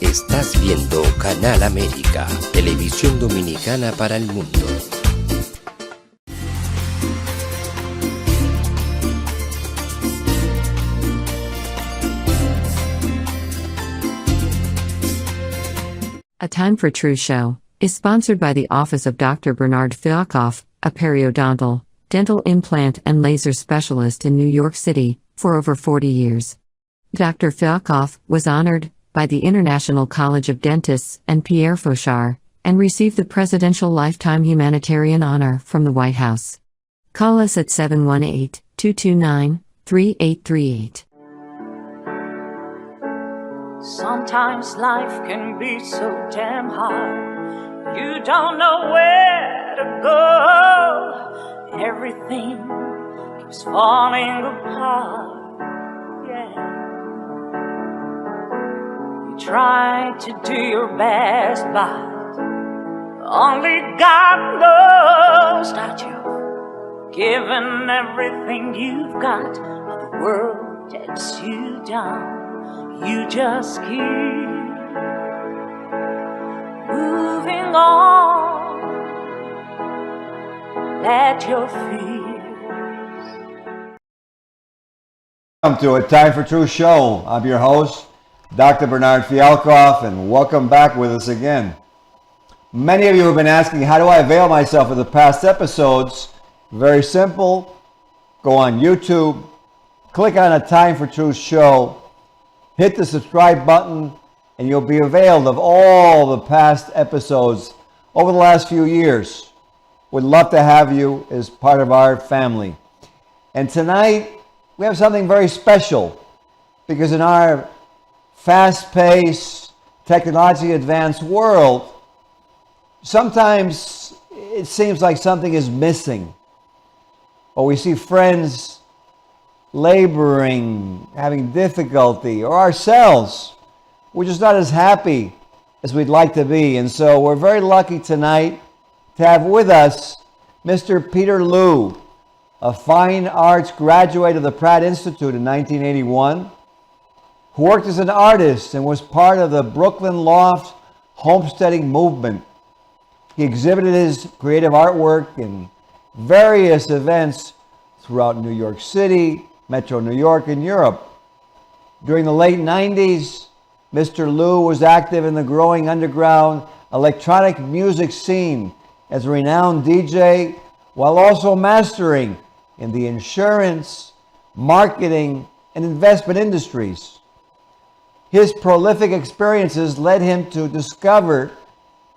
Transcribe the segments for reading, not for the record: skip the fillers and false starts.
Estás viendo Canal América, televisión dominicana para el mundo. A Time for Truth show is sponsored by the Office of Dr. Bernard Fialkoff, a periodontal, dental implant and laser specialist in New York City, for over 40 years. Dr. Fialkoff was honored by the International College of Dentists and Pierre Fauchard, and received the Presidential Lifetime Humanitarian Honor from the White House. Call us at 718-229-3838. Sometimes life can be so damn hard. You don't know where to go. Everything keeps falling apart. Yeah. You try to do your best, but only God knows that you've given everything you've got, but the world takes you down. You just keep moving on. Let your fears. Welcome to A Time for Truth show. I'm your host, Dr. Bernard Fialkoff, and welcome back with us again. Many of you have been asking, how do I avail myself of the past episodes? Very simple. Go on YouTube, click on A Time for Truth show, hit the subscribe button, and you'll be availed of all the past episodes over the last few years. We'd love to have you as part of our family. And tonight, we have something very special, because in our fast-paced, technologically advanced world, sometimes it seems like something is missing. Or we see friends laboring, having difficulty, or ourselves, we're just not as happy as we'd like to be. And so we're very lucky tonight to have with us Mr. Peter Lew, a fine arts graduate of the Pratt Institute in 1981, who worked as an artist and was part of the Brooklyn Loft homesteading movement. He exhibited his creative artwork in various events throughout New York City, Metro New York, and Europe. During the late 90s, Mr. Lew was active in the growing underground electronic music scene as a renowned DJ, while also mastering in the insurance, marketing, and investment industries. His prolific experiences led him to discover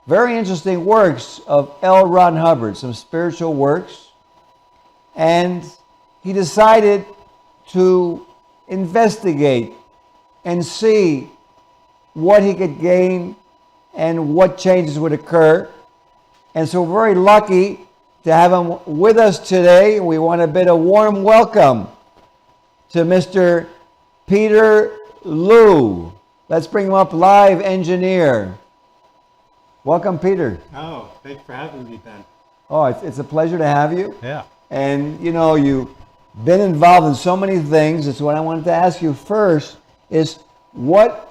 very interesting works of L. Ron Hubbard, some spiritual works, and he decided to investigate and see what he could gain and what changes would occur. And so we're very lucky to have him with us today. We want to bid a warm welcome to Mr. Peter Lew. Let's bring him up live, engineer. Welcome, Peter. Oh, thanks for having me, Ben. Oh, it's a pleasure to have you. Yeah. And you know, you've been involved in so many things. It's what I wanted to ask you first is, what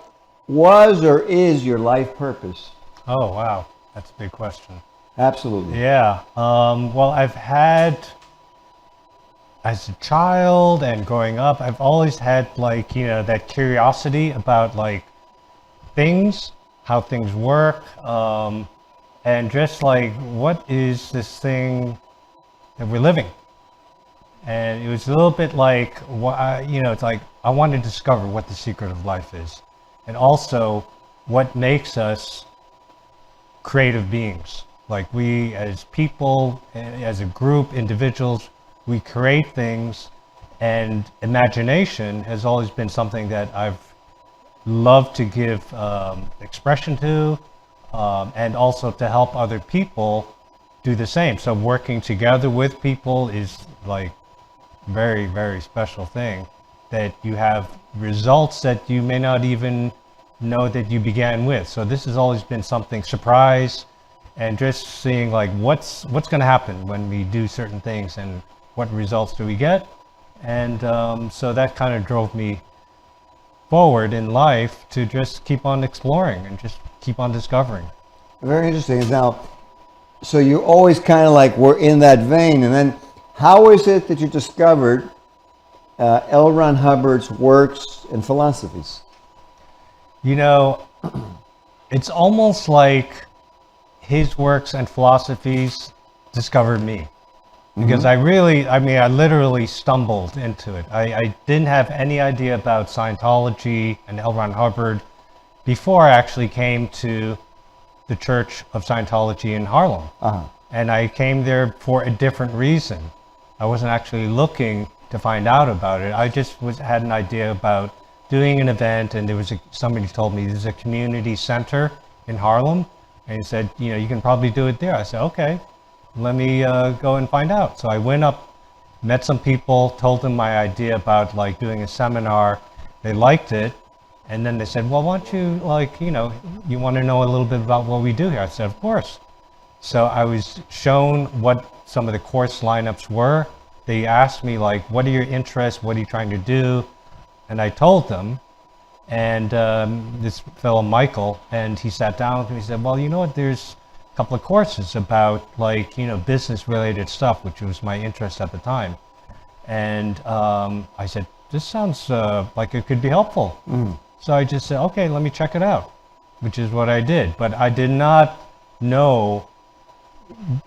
was or is your life purpose? Oh, wow. That's a big question. Absolutely. Yeah. Well, I've had, as a child and growing up, I've always had that curiosity about things, how things work, and just what is this thing that we're living? And it was a little bit it's like I want to discover what the secret of life is, and also what makes us creative beings. Like, we as people, as a group, individuals, we create things, and imagination has always been something that I've loved to give expression to, and also to help other people do the same. So working together with people is very, very special thing, that you have results that you may not even know that you began with. So this has always been something surprise, and just seeing what's going to happen when we do certain things and what results do we get. And so that kind of drove me forward in life to just keep on exploring and just keep on discovering. Very interesting. Now, so you always kind of like were in that vein, and then how is it that you discovered L. Ron Hubbard's works and philosophies? You know, it's almost like his works and philosophies discovered me. Because I literally stumbled into it. I didn't have any idea about Scientology and L. Ron Hubbard before I actually came to the Church of Scientology in Harlem. And I came there for a different reason. I wasn't actually looking to find out about it. I just had an idea about doing an event, and there was somebody told me there's a community center in Harlem, and he said, you know, you can probably do it there. I said, okay, let me go and find out. So I went up, met some people, told them my idea about like doing a seminar. They liked it, and then they said, well, why don't you, like, you know, you want to know a little bit about what we do here? I said, of course. So I was shown what some of the course lineups were. They asked me, like, what are your interests? What are you trying to do? And I told them, and this fellow Michael, and he sat down with me. He said, well, you know what, there's a couple of courses about, like, you know, business related stuff, which was my interest at the time. And I said, this sounds like it could be helpful. So I just said, okay, let me check it out, which is what I did. But I did not know,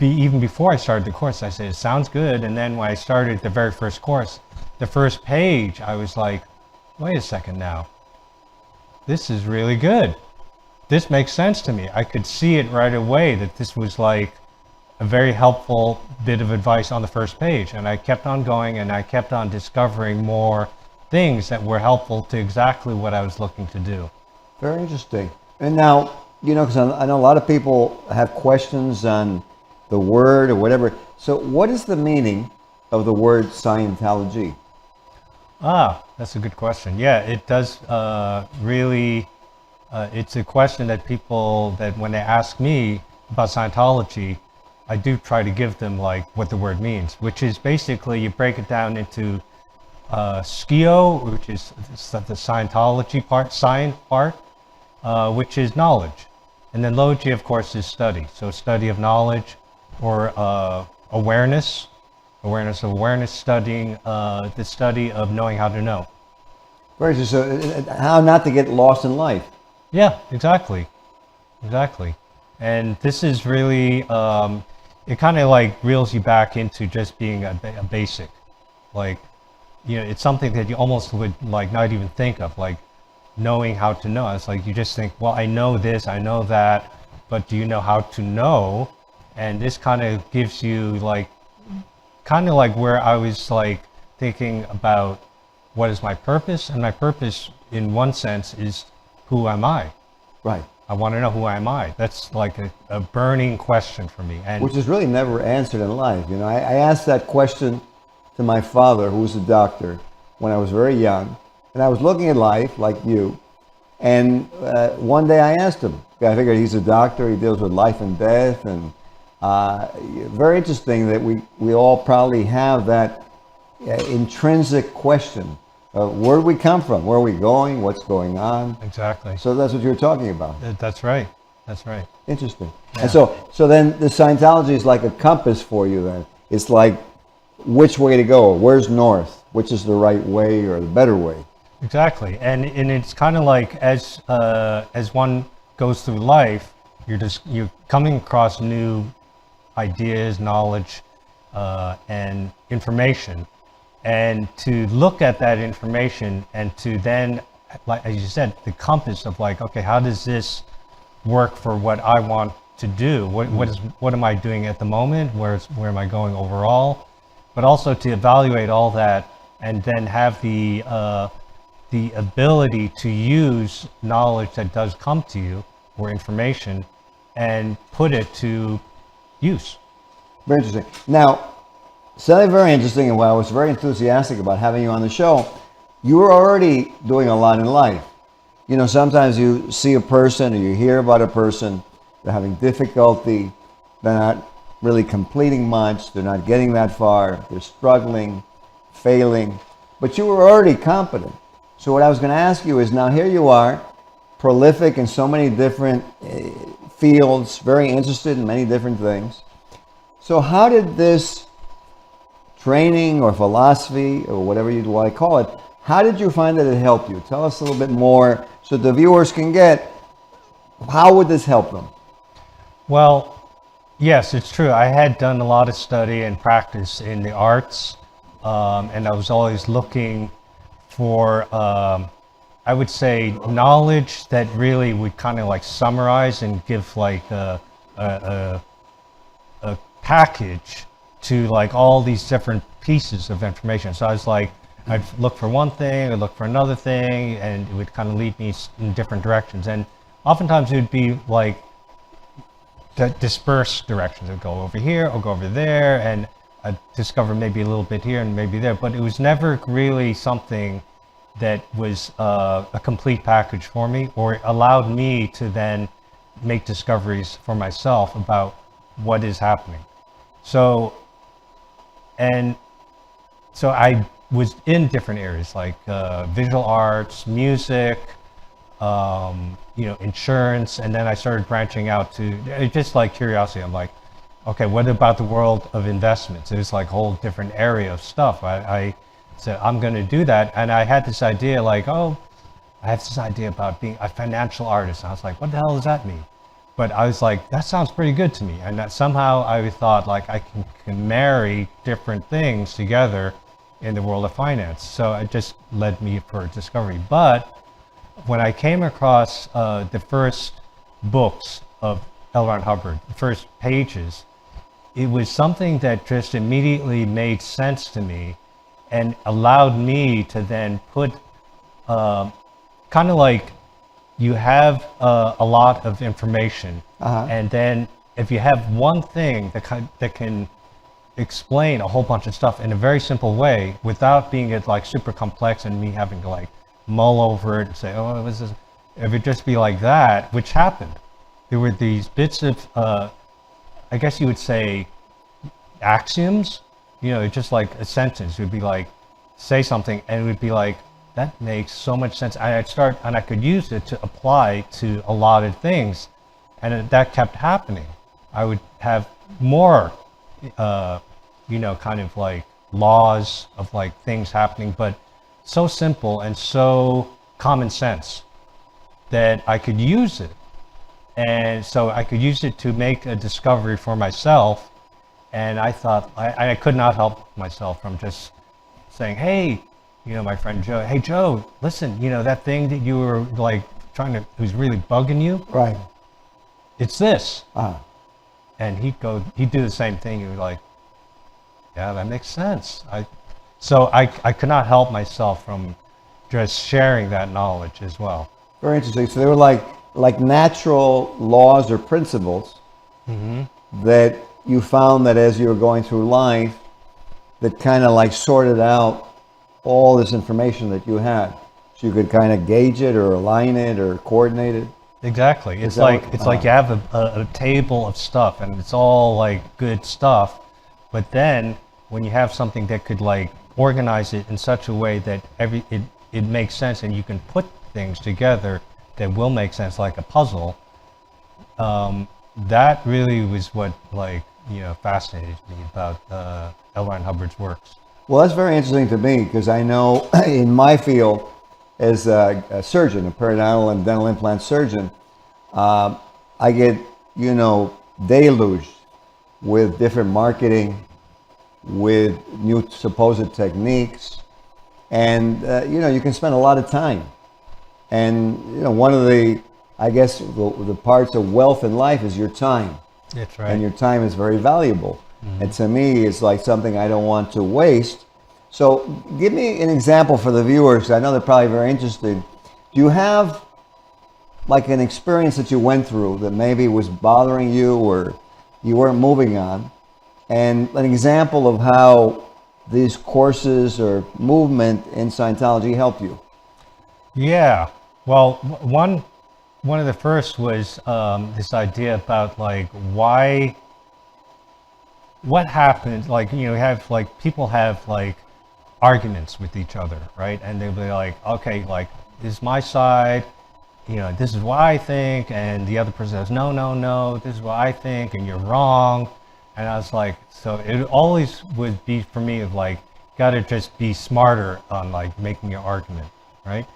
even before I started the course, I said, it sounds good. And then when I started the very first course, the first page, I was like, wait a second now, this is really good. This makes sense to me. I could see it right away that this was like a very helpful bit of advice on the first page. And I kept on going, and I kept on discovering more things that were helpful to exactly what I was looking to do. Very interesting. And now, you know, because I know a lot of people have questions on the word or whatever. So what is the meaning of the word Scientology? That's a good question. Yeah, it does really, it's a question that people, that when they ask me about Scientology, I do try to give them like what the word means, which is basically, you break it down into Scio, which is the Scientology part, science part, which is knowledge. And then Logi, of course, is study. So study of knowledge, or awareness, studying the study of knowing how to know. Very interesting. So how not to get lost in life. Yeah, exactly. And this is really, it kind of like reels you back into just being a basic. Like, you know, it's something that you almost would like not even think of, like knowing how to know. It's like you just think, well, I know this, I know that, but do you know how to know? And this kind of gives you like, kind of like where I was like thinking about what is my purpose, and my purpose in one sense is, who am I? Right. I want to know, who am I? That's like a burning question for me. And which is really never answered in life. You know, I asked that question to my father, who was a doctor, when I was very young, and I was looking at life like you. And one day I asked him, I figured he's a doctor, he deals with life and death, and very interesting that we all probably have that intrinsic question of where do we come from, where are we going, what's going on. Exactly. So that's what you're talking about. That's right. Interesting. Yeah. And so then the Scientology is like a compass for you then. It's like which way to go, where's north, which is the right way or the better way. Exactly. And it's kind of like as one goes through life, you're coming across new ideas, knowledge, and information. And to look at that information and to then, like as you said, the compass of like, okay, how does this work for what I want to do? What am I doing at the moment? Where am I going overall? But also to evaluate all that and then have the ability to use knowledge that does come to you, or information, and put it to use. Very interesting. Now, something very interesting, and what I was very enthusiastic about having you on the show, you were already doing a lot in life. You know, sometimes you see a person or you hear about a person, they're having difficulty, they're not really completing much, they're not getting that far, they're struggling, failing, but you were already competent. So what I was going to ask you is, now here you are, prolific in so many different fields, very interested in many different things. So how did this training or philosophy or whatever you'd want to call it, how did you find that it helped you? Tell us a little bit more so the viewers can get, how would this help them? Well, yes, it's true. I had done a lot of study and practice in the arts, and I was always looking for, I would say, knowledge that really would kind of like summarize and give like a package to like all these different pieces of information. So I was like, I'd look for one thing, I'd look for another thing, and it would kind of lead me in different directions. And oftentimes it would be like dispersed directions. I'd go over here, I'll go over there, and I'd discover maybe a little bit here and maybe there. But it was never really something that was a complete package for me, or allowed me to then make discoveries for myself about what is happening. So I was in different areas like visual arts, music, insurance, and then I started branching out to just like curiosity. I'm like, okay, what about the world of investments? It was like a whole different area of stuff. I said, I'm going to do that. And I had this idea like, I have this idea about being a financial artist. And I was like, what the hell does that mean? But I was like, that sounds pretty good to me. And that somehow I thought like I can marry different things together in the world of finance. So it just led me for discovery. But when I came across the first books of L. Ron Hubbard, the first pages, it was something that just immediately made sense to me and allowed me to then put kind of like, you have a lot of information, and then if you have one thing that can explain a whole bunch of stuff in a very simple way without being it like super complex and me having to like mull over it and say, oh, it was this, if it just be like that, which happened. There were these bits of, I guess you would say, axioms. It's just like a sentence. It would be like, say something, and it would be like, that makes so much sense. And I could use it to apply to a lot of things. And that kept happening. I would have more, kind of like laws of like things happening, but so simple and so common sense that I could use it. And so I could use it to make a discovery for myself. And I thought, I could not help myself from just saying, hey, my friend Joe, hey Joe, listen, that thing that you were like who's really bugging you? Right. It's this. And he'd do the same thing. He was like, yeah, that makes sense. So I could not help myself from just sharing that knowledge as well. Very interesting. So they were like natural laws or principles that you found that as you were going through life that kind of like sorted out all this information that you had, so you could kind of gauge it or align it or coordinate it. Exactly. It's like you have a table of stuff and it's all like good stuff, but then when you have something that could like organize it in such a way that it makes sense and you can put things together that will make sense, like a puzzle, that really was what fascinated me about L. Ron Hubbard's works. Well, that's very interesting to me because I know in my field as a surgeon, a periodontal and dental implant surgeon, I get, deluged with different marketing, with new supposed techniques, and, you can spend a lot of time. And, one of the parts of wealth in life is your time. That's right. And your time is very valuable. And to me, it's like something I don't want to waste. So give me an example for the viewers. I know they're probably very interested. Do you have like an experience that you went through that maybe was bothering you or you weren't moving on? And an example of how these courses or movement in Scientology helped you? Yeah. Well, one of the first was this idea about like what happened, like, we have like people have like arguments with each other, right? And they'll be like, okay, like, this is my side, you know, this is what I think, and the other person says, no, no, no, this is what I think, and you're wrong. And I was like, so it always would be for me of like, gotta just be smarter on like making your argument, right?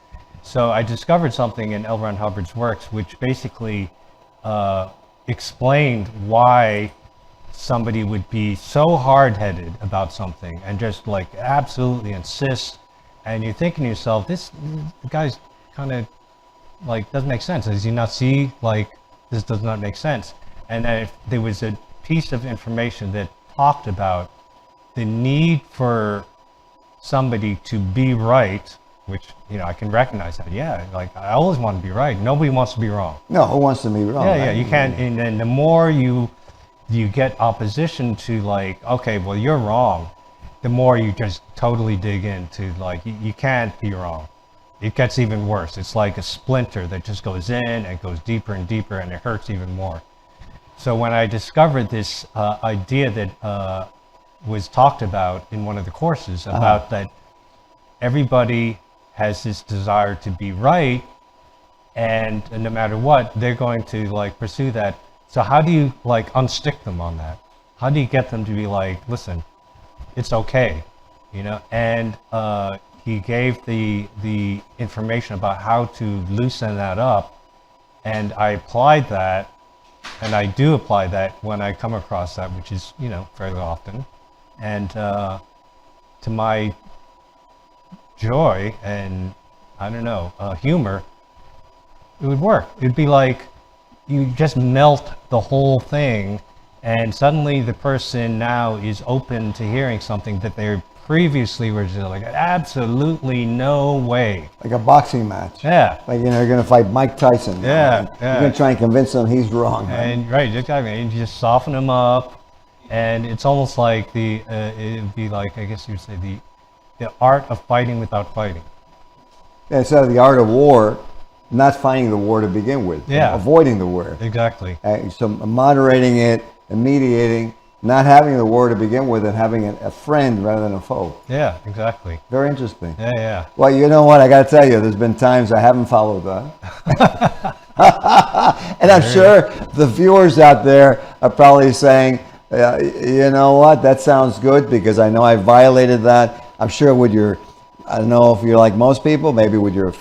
So I discovered something in L. Ron Hubbard's works, which basically explained why somebody would be so hard-headed about something and just like absolutely insist, and you're thinking to yourself, this guy's kind of like doesn't make sense. Does he not see like this does not make sense? And then if there was a piece of information that talked about the need for somebody to be right, which, you know, I can recognize that. Yeah, like I always want to be right. Nobody wants to be wrong. No, who wants to be wrong? Yeah, right? yeah, you can't. And then the more you get opposition to like, okay, well, you're wrong, the more you just totally dig into like, you can't be wrong. It gets even worse. It's like a splinter that just goes in and goes deeper and deeper, and it hurts even more. So when I discovered this idea that was talked about in one of the courses about that everybody has this desire to be right, and no matter what, they're going to like pursue that. So how do you like unstick them on that? How do you get them to be like, listen, it's okay, you know? And he gave the information about how to loosen that up, and I applied that, and I do apply that when I come across that, which is, you know, fairly often. And to my joy and, I don't know, humor, it would work. It'd be like you just melt the whole thing, and suddenly the person now is open to hearing something that they previously were just like, absolutely no way. Like a boxing match. Yeah. Like, you know, you're going to fight Mike Tyson. Yeah, Right? yeah. You're going to try and convince him he's wrong. Right? And right, exactly. And you just soften them up, and it's almost like it'd be like, I guess you'd say the art of fighting without fighting. Yeah, instead of the art of war, not fighting the war to begin with. Yeah. Avoiding the war. Exactly. So moderating it and mediating, not having the war to begin with, and having a friend rather than a foe. Yeah, exactly. Very interesting. Yeah, yeah. Well, you know what? I got to tell you, there's been times I haven't followed that. And I'm sure the viewers out there are probably saying, you know what? That sounds good, because I know I violated that. I'm sure with your, I don't know if you're like most people, maybe with your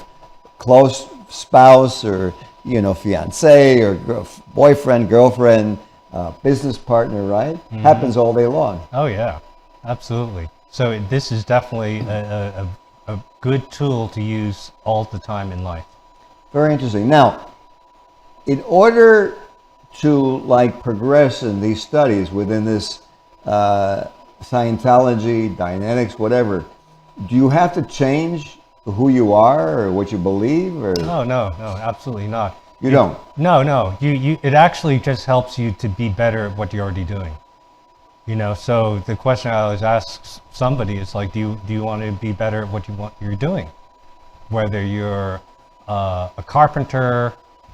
close spouse or, you know, fiance or boyfriend, girlfriend, business partner, right? Mm-hmm. Happens all day long. Oh yeah, absolutely. So this is definitely a good tool to use all the time in life. Very interesting. Now, in order to like progress in these studies within this Scientology, Dianetics, whatever, do you have to change who you are or what you believe? Or No, absolutely not. You don't? No. It actually just helps you to be better at what you're already doing. You know, so the question I always ask somebody is like, do you want to be better at what you're doing? Whether you're a carpenter,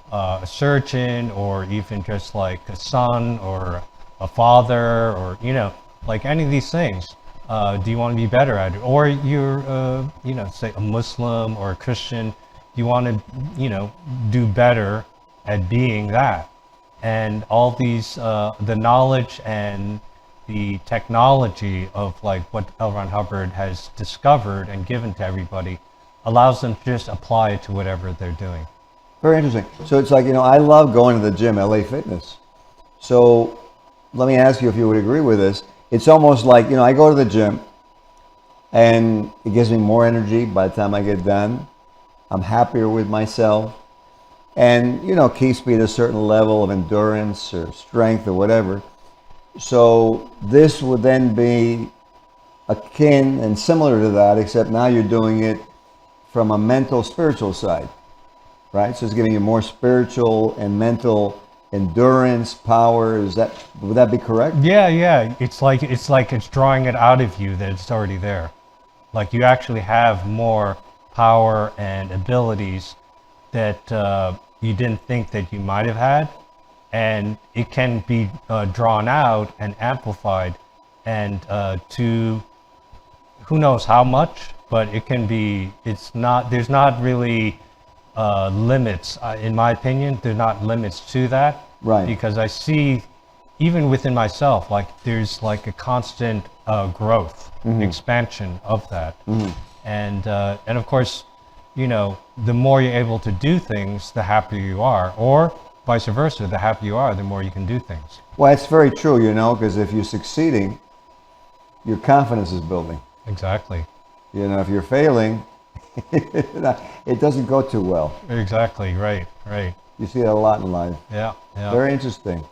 a surgeon, or even just like a son or a father, or, you know, like any of these things. Do you want to be better at it? Or you're, you know, say a Muslim or a Christian, you want to, you know, do better at being that. And all these, the knowledge and the technology of like what L. Ron Hubbard has discovered and given to everybody allows them to just apply it to whatever they're doing. Very interesting. So it's like, you know, I love going to the gym, LA Fitness. So let me ask you if you would agree with this. It's almost like, you know, I go to the gym and it gives me more energy by the time I get done. I'm happier with myself, and, you know, keeps me at a certain level of endurance or strength or whatever. So this would then be akin and similar to that, except now you're doing it from a mental, spiritual side, right? So it's giving you more spiritual and mental endurance, power. Would that be correct? Yeah. It's like it's drawing it out of you that it's already there. Like you actually have more power and abilities that you didn't think that you might have had, and it can be drawn out and amplified, and to who knows how much, but it can be, there's not really limits, in my opinion, there's not limits to that. Right. Because I see, even within myself, like there's like a constant growth, expansion of that. And of course, you know, the more you're able to do things, the happier you are, or vice versa, the happier you are, the more you can do things. Well, it's very true, you know, because if you're succeeding, your confidence is building. Exactly. You know, if you're failing, it doesn't go too well. Exactly, right. You see that a lot in life. Yeah. Very interesting.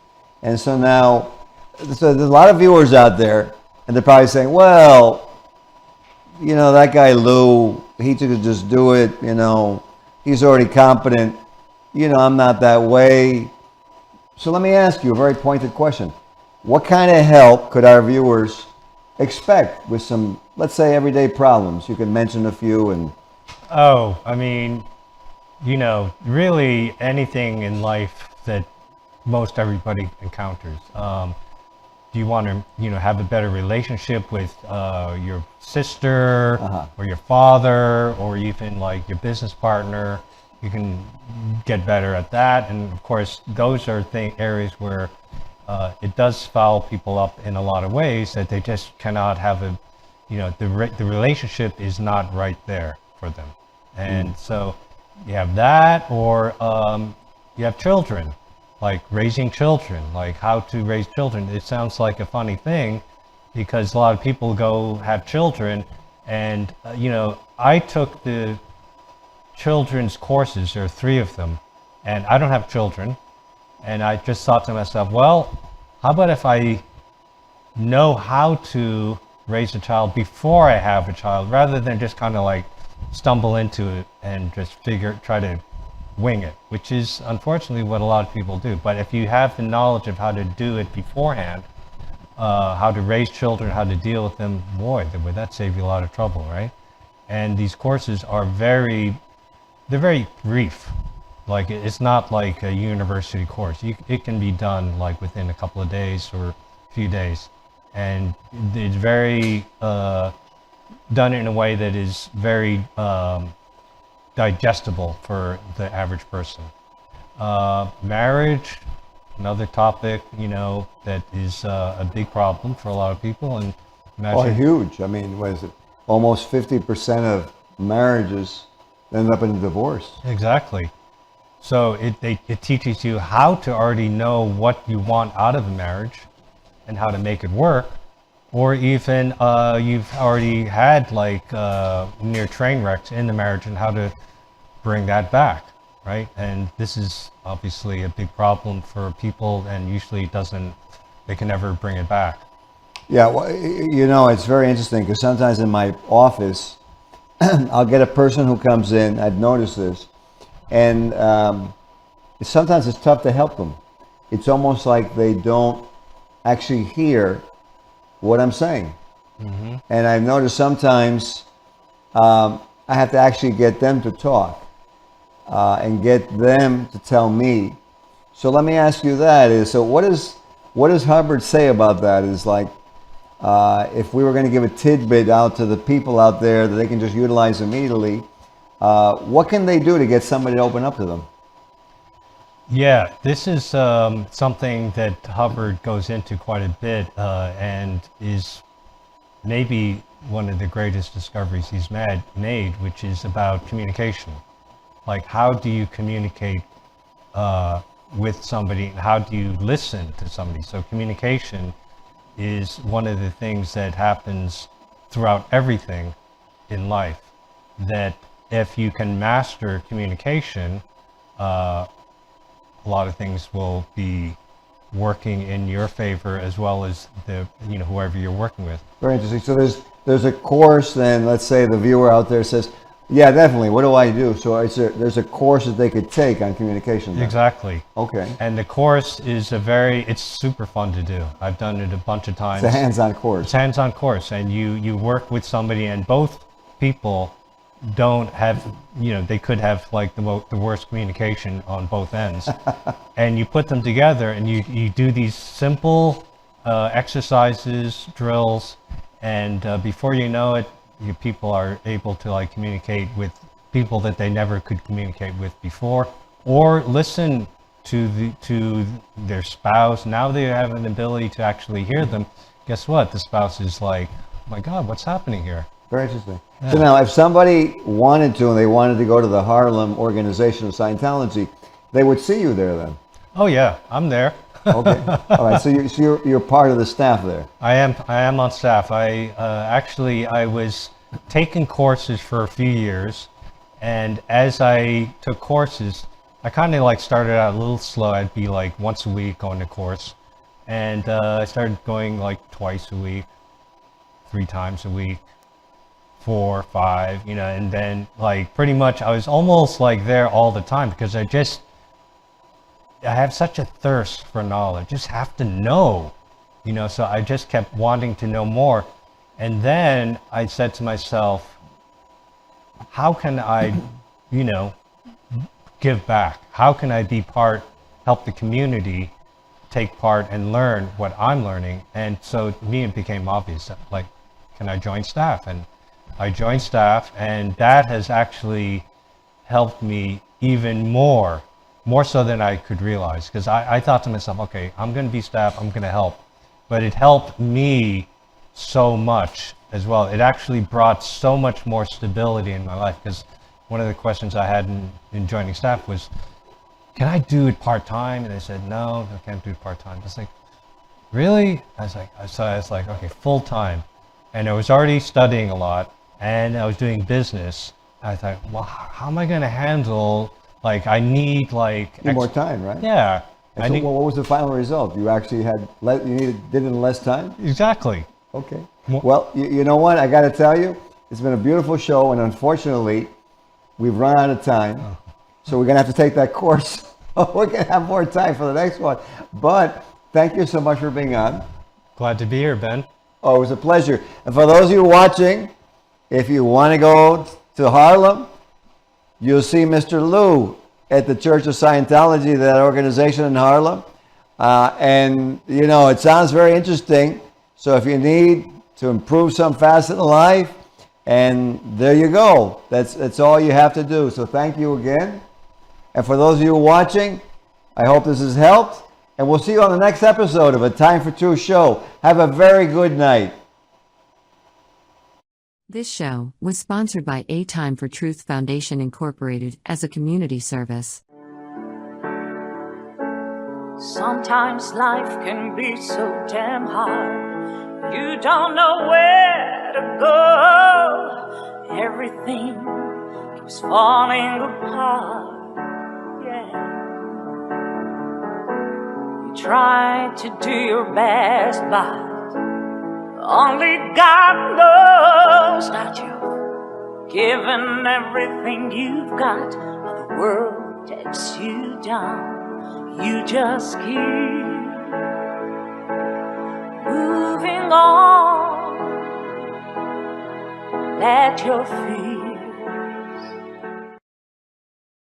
And so now, so there's a lot of viewers out there, and they're probably saying, well, you know, that guy Lou, he could just do it, you know, he's already competent. You know, I'm not that way. So let me ask you a very pointed question. What kind of help could our viewers expect with some, let's say, everyday problems? You can mention a few. And Oh, I mean, you know, really anything in life that most everybody encounters. Do you want to, you know, have a better relationship with your sister or your father, or even like your business partner? You can get better at that. And of course, those are areas where it does foul people up in a lot of ways, that they just cannot have a, you know, the relationship is not right there for them. And so you have that, or you have children, like raising children, like how to raise children. It sounds like a funny thing, because a lot of people go have children, and you know, I took the children's courses, there are 3 of them, and I don't have children, and I just thought to myself, well, how about if I know how to raise a child before I have a child, rather than just kind of like stumble into it and just try to wing it, which is unfortunately what a lot of people do. But if you have the knowledge of how to do it beforehand, how to raise children, how to deal with them, boy, would that save you a lot of trouble, right? And these courses are they're very brief. Like, it's not like a university course. It can be done like within a couple of days or a few days. And it's very done in a way that is very digestible for the average person. Marriage, another topic, you know, that is a big problem for a lot of people. And imagine, huge. I mean, what is it? Almost 50% of marriages end up in divorce. Exactly. So it teaches you how to already know what you want out of a marriage and how to make it work. Or even you've already had like near train wrecks in the marriage, and how to bring that back, right? And this is obviously a big problem for people, and usually they can never bring it back. Yeah, well, you know, it's very interesting, because sometimes in my office, I'll get a person who comes in, I've noticed this, and sometimes it's tough to help them. It's almost like they don't actually hear what I'm saying. And I've noticed sometimes I have to actually get them to talk and get them to tell me. So let me ask you that, so what does Hubbard say about that? Is like, if we were going to give a tidbit out to the people out there that they can just utilize immediately, what can they do to get somebody to open up to them? Yeah, this is something that Hubbard goes into quite a bit, and is maybe one of the greatest discoveries he's made, which is about communication. Like, how do you communicate with somebody, and how do you listen to somebody? So communication is one of the things that happens throughout everything in life, that if you can master communication, a lot of things will be working in your favor, as well as whoever you're working with. Very interesting. So there's a course, then let's say the viewer out there says, yeah, definitely, what do I do? So there's a course that they could take on communication then. Exactly. Okay. And the course is it's super fun to do. I've done it a bunch of times. It's a hands-on course. It's a hands-on course, and you work with somebody, and both people don't have, they could have like the worst communication on both ends. And you put them together, and you do these simple exercises, drills, and before you know it, people are able to like communicate with people that they never could communicate with before, or listen to their spouse. Now they have an ability to actually hear them. Guess what? The spouse is like, oh my God, what's happening here? Very interesting. Yeah. So now, if somebody wanted to, and they wanted to go to the Harlem organization of Scientology, they would see you there then? Oh yeah, I'm there. Okay. All right. So you're part of the staff there. I am on staff. I was taking courses for a few years, and as I took courses, I kind of like started out a little slow. I'd be like once a week going to course, and I started going like twice a week, 3 times a week, 4, 5, and then like pretty much I was almost like there all the time because I have such a thirst for knowledge. Just have to know, so I just kept wanting to know more. And then I said to myself, how can I, give back? How can I be help the community take part and learn what I'm learning? And so to me, it became obvious that, like, can I join staff? And I joined staff, and that has actually helped me even more so than I could realize, because I thought to myself, okay, I'm going to be staff, I'm going to help. But it helped me so much as well. It actually brought so much more stability in my life, because one of the questions I had in joining staff was, can I do it part-time? And they said, no, I can't do it part-time. I was like, really? I was like, okay, full-time. And I was already studying a lot, and I was doing business. I thought, well, how am I going to handle, like, I need like... more time, right? Yeah. And so what was the final result? You actually did it in less time? Exactly. Okay. Well, you know what? I got to tell you, it's been a beautiful show, and unfortunately, we've run out of time. So we're going to have to take that course. We're going to have more time for the next one. But thank you so much for being on. Glad to be here, Ben. Oh, it was a pleasure. And for those of you watching, if you want to go to Harlem, you'll see Mr. Lew at the Church of Scientology, that organization in Harlem. And, it sounds very interesting. So if you need to improve some facet in life, and there you go. That's all you have to do. So thank you again. And for those of you watching, I hope this has helped. And we'll see you on the next episode of A Time for Truth show. Have a very good night. This show was sponsored by A Time for Truth Foundation Incorporated as a community service. Sometimes life can be so damn hard. You don't know where to go. Everything keeps falling apart. Yeah. You try to do your best, but only God knows that you've given everything you've got, but the world takes you down. You just keep moving on. Let your feet